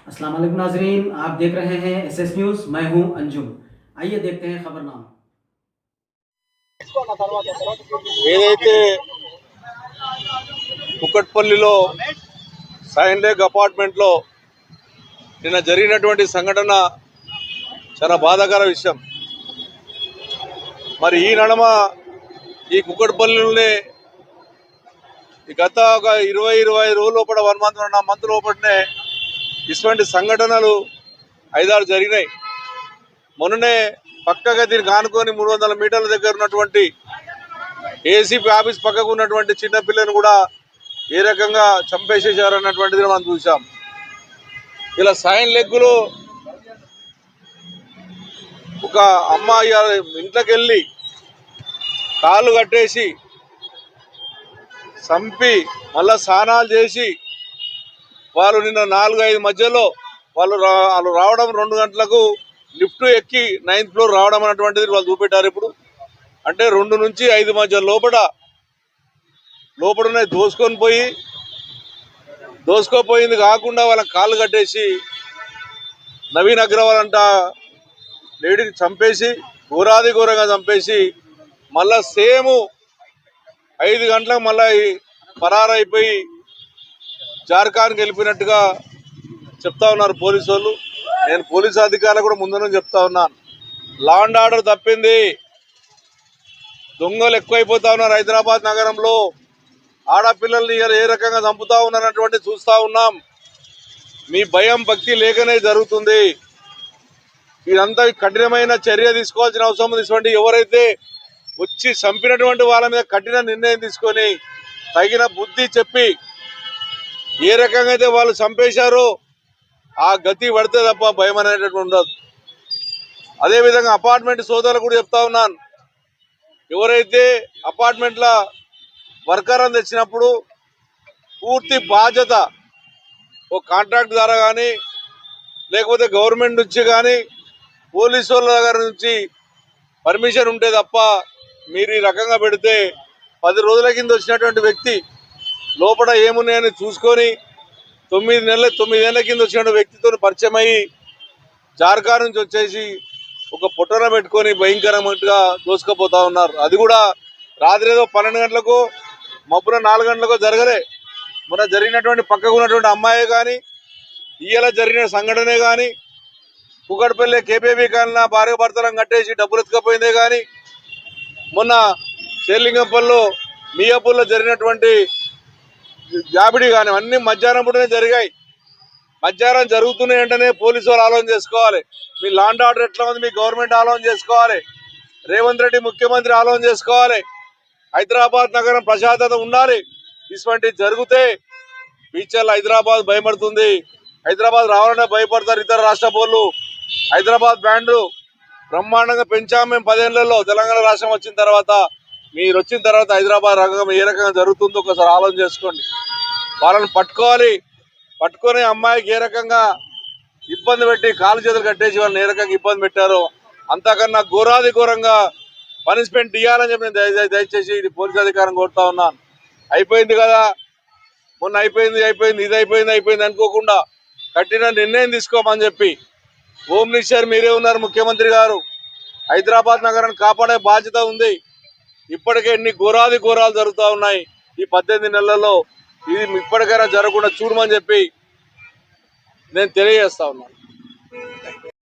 अस्सलाम वालेकुम नाजरीन, आप देख रहे हैं एसएस न्यूज़। मैं हूं अंजुम। आइए देखते हैं खबरनामा। ఏదైతే కుక్కట్పల్లిలో సైన్ లేక్ అపార్ట్మెంట్లో నిన్న జరిగినటువంటి సంఘటన చాలా బాధాకర విషయం. మరి ఈ నడమ ఈ కుక్కట్పల్లిలోనే ఈ గత ఒక 20 రోజుల లోపల 1 మంత్ లోపలనే ఇటువంటి సంఘటనలు 5-6 జరిగినాయి. మొన్ననే పక్కగా దీనికి ఆనుకొని 300 మీటర్ల దగ్గర ఉన్నటువంటి ఏసీపీ ఆఫీస్ పక్కకు ఉన్నటువంటి చిన్న పిల్లని కూడా ఏ రకంగా చంపేసేసారు అన్నటువంటిది మనం చూసాం. ఇలా సైన్ లెగ్గులో ఒక అమ్మాయి ఇంట్లోకి వెళ్ళి కాళ్ళు కట్టేసి చంపి మళ్ళా స్నానాలు చేసి వాళ్ళు నిన్న 4-5 మధ్యలో వాళ్ళు రావడం 2 గంటలకు లిఫ్ట్ ఎక్కి 9th ఫ్లోర్ రావడం అన్నటువంటిది వాళ్ళు చూపెట్టారు. ఇప్పుడు అంటే 2 నుంచి 5 మధ్య లోపలనే దోసుకోపోయింది కాకుండా వాళ్ళ కాళ్ళు కట్టేసి నవీన్ అగ్రవాల్ అంట లేడీని చంపేసి ఘోరంగా చంపేసి మళ్ళా సేమ్ 5 గంటలకు మళ్ళీ పరారైపోయి జార్ఖండ్కి వెళ్ళిపోయినట్టుగా చెప్తా ఉన్నారు పోలీసు వాళ్ళు. నేను పోలీసు అధికారులు కూడా ముందు చెప్తా ఉన్నాను, లా అండ్ ఆర్డర్ తప్పింది. దొంగలు ఎక్కువైపోతా ఉన్నారు హైదరాబాద్ నగరంలో. ఆడపిల్లల్ని ఏ రకంగా చంపుతా ఉన్నారన్నటువంటి చూస్తా ఉన్నాం. మీ భయం భక్తి లేకనే జరుగుతుంది. ఇదంతా కఠినమైన చర్య తీసుకోవాల్సిన అవసరం ఉంది. ఎవరైతే వచ్చి చంపినటువంటి వాళ్ళ మీద కఠిన నిర్ణయం తీసుకొని తగిన బుద్ధి చెప్పి ఏ రకంగా అయితే వాళ్ళు చంపేశారో ఆ గతి పడితే తప్ప భయం అనేటటువంటి ఉండదు. అదేవిధంగా అపార్ట్మెంట్ సోదరులు కూడా చెప్తా ఉన్నాను, ఎవరైతే అపార్ట్మెంట్ల వర్కర్ అని తెచ్చినప్పుడు పూర్తి బాధ్యత ఓ కాంట్రాక్ట్ ద్వారా కానీ లేకపోతే గవర్నమెంట్ నుంచి కానీ పోలీసు వాళ్ళ దగ్గర నుంచి పర్మిషన్ ఉంటే తప్ప మీరు ఈ రకంగా పెడితే 10 రోజుల కింద వచ్చినటువంటి వ్యక్తి లోపల ఏమున్నాయని చూసుకొని 9 ఏళ్ల కింద వచ్చినటువంటి వ్యక్తితో పరిచయం అయ్యి జార్ఖండ్ నుంచి వచ్చేసి ఒక పొట్టన పెట్టుకొని భయంకరంగా దోసుకుపోతా ఉన్నారు. అది కూడా రాత్రి ఏదో 12 గంటలకు మబ్బున 4 గంటలకు జరగలే. మొన్న జరిగినటువంటి పక్కకు ఉన్నటువంటి అమ్మాయే కానీ ఇయ్యాల జరిగిన సంఘటనే కానీ కుక్కట్పల్లి కేపీబీ కాలన భార్య భర్తలను కట్టేసి డబ్బులు ఎత్తుకపోయిందే కానీ మొన్న షేర్లింగంపల్లిలో మియాపూర్లో జరిగినటువంటి జాబిడి కానీ అన్ని మధ్యాహ్నం పూటనే జరిగాయి. మధ్యాహ్నం జరుగుతున్నాయి వెంటనే పోలీసు వాళ్ళు ఆలోచన చేసుకోవాలి. మీ లా అండ్ ఆర్డర్ ఎట్లా ఉంది, మీ గవర్నమెంట్ ఆలోచన చేసుకోవాలి. రేవంత్ రెడ్డి ముఖ్యమంత్రి ఆలోచన చేసుకోవాలి. హైదరాబాద్ నగరం ప్రశాంతత ఉండాలి. ఇటువంటి జరిగితే ఫ్యూచర్లో హైదరాబాద్ భయపడుతుంది. హైదరాబాద్ రావాలనే భయపడతారు ఇతర రాష్ట్ర పౌరులు. హైదరాబాద్ బ్రాండ్ బ్రహ్మాండంగా పెంచాము మేము 10 ఏళ్లలో. తెలంగాణ రాష్ట్రం వచ్చిన తర్వాత మీరు వచ్చిన తర్వాత హైదరాబాద్ రకంగా ఏ రకంగా జరుగుతుందో ఒకసారి ఆలోచన చేసుకోండి. వాళ్ళని పట్టుకొని అమ్మాయికి ఏ రకంగా ఇబ్బంది పెట్టి కాలు చేతులు కట్టేసి వాళ్ళని ఏ రకంగా ఇబ్బంది పెట్టారో అంతకన్నా ఘోరంగా పనిష్మెంట్ ఇవ్వాలని చెప్పి నేను దయచేసి ఇది పోలీస్ అధికారం కోరుతా ఉన్నాను. అయిపోయింది కదా, మొన్న అయిపోయింది ఇది అయిపోయింది అనుకోకుండా కఠిన నిర్ణయం తీసుకోమని చెప్పి హోమ్ మినిస్టర్ మీరే ఉన్నారు, ముఖ్యమంత్రి గారు. హైదరాబాద్ నగరాన్ని కాపాడే బాధ్యత ఉంది. ఇప్పటికే ఎన్ని ఘోరాలు జరుగుతూ ఉన్నాయి ఈ 18 నెలల్లో. ఇది ఇప్పటికైనా జరగకుండా చూడమని చెప్పి నేను తెలియజేస్తా ఉన్నాను.